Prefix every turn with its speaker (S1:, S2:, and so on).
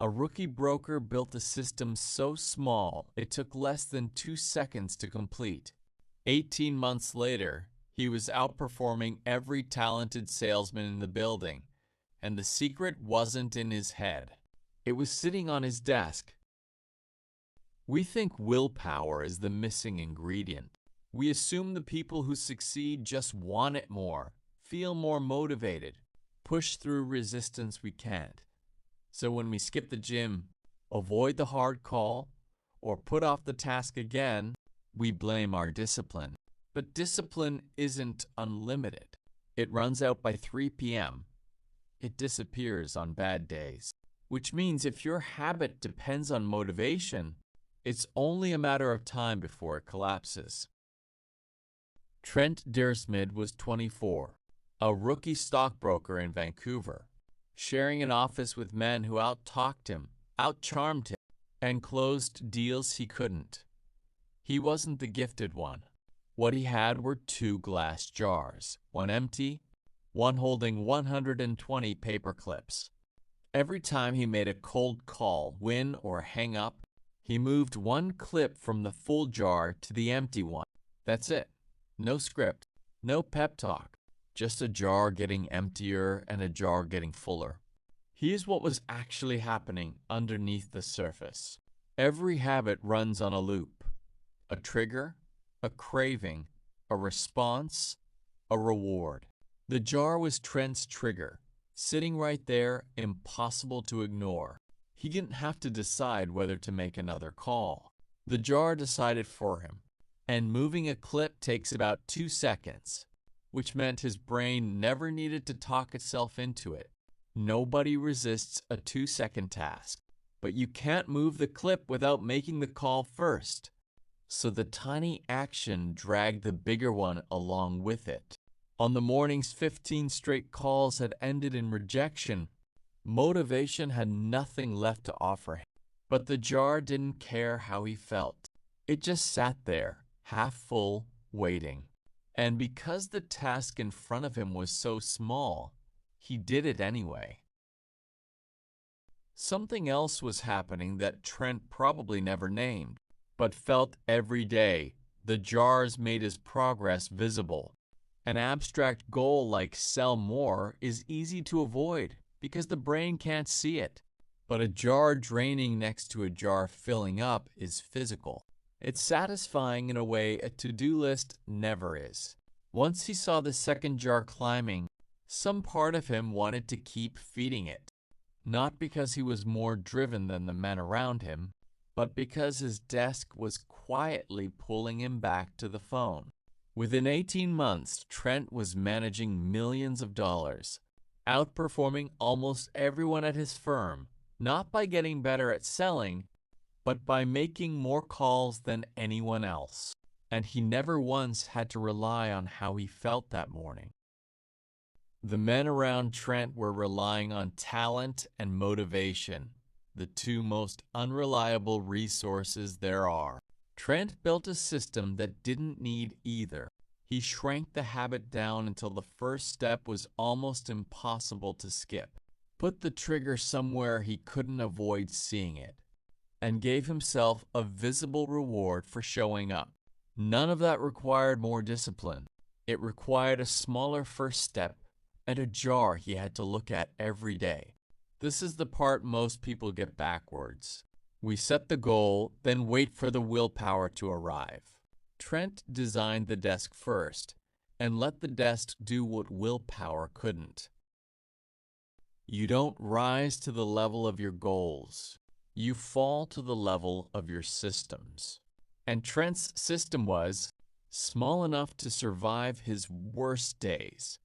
S1: A rookie broker built a system so small it took less than 2 seconds to complete. 18 months later, he was outperforming every talented salesman in the building, and the secret wasn't in his head. It was sitting on his desk. We think willpower is the missing ingredient. We assume the people who succeed just want it more, feel more motivated, push through resistance we can't. So when we skip the gym, avoid the hard call, or put off the task again, we blame our discipline. But discipline isn't unlimited. It runs out by 3 p.m. It disappears on bad days. Which means if your habit depends on motivation, it's only a matter of time before it collapses. Trent Dyrsmid was 24, a rookie stockbroker in Vancouver, sharing an office with men who out-talked him, out-charmed him, and closed deals he couldn't. He wasn't the gifted one. What he had were 2 glass jars, one empty, one holding 120 paper clips. Every time he made a cold call, win or hang up, he moved 1 clip from the full jar to the empty one. That's it. No script, no pep talk, just a jar getting emptier and a jar getting fuller. Here's what was actually happening underneath the surface. Every habit runs on a loop. A trigger, a craving, a response, a reward. The jar was Trent's trigger, sitting right there, impossible to ignore. He didn't have to decide whether to make another call. The jar decided for him. And moving a clip takes about 2 seconds, which meant his brain never needed to talk itself into it. Nobody resists a 2-second task, but you can't move the clip without making the call first. So the tiny action dragged the bigger one along with it. On the morning's 15 straight calls had ended in rejection. Motivation had nothing left to offer him. But the jar didn't care how he felt. It just sat there, half full, waiting. And because the task in front of him was so small, he did it anyway. Something else was happening that Trent probably never named, but felt every day. The jars made his progress visible. An abstract goal like sell more is easy to avoid because the brain can't see it. But a jar draining next to a jar filling up is physical. It's satisfying in a way a to-do list never is. Once he saw the second jar climbing, some part of him wanted to keep feeding it. Not because he was more driven than the men around him, but because his desk was quietly pulling him back to the phone. Within 18 months, Trent was managing millions of dollars, outperforming almost everyone at his firm, not by getting better at selling, but by making more calls than anyone else. And he never once had to rely on how he felt that morning. The men around Trent were relying on talent and motivation, the 2 most unreliable resources there are. Trent built a system that didn't need either. He shrank the habit down until the first step was almost impossible to skip, put the trigger somewhere he couldn't avoid seeing it, and gave himself a visible reward for showing up. None of that required more discipline. It required a smaller first step and a jar he had to look at every day. This is the part most people get backwards. We set the goal, then wait for the willpower to arrive. Trent designed the desk first and let the desk do what willpower couldn't. You don't rise to the level of your goals. You fall to the level of your systems. And Trent's system was small enough to survive his worst days,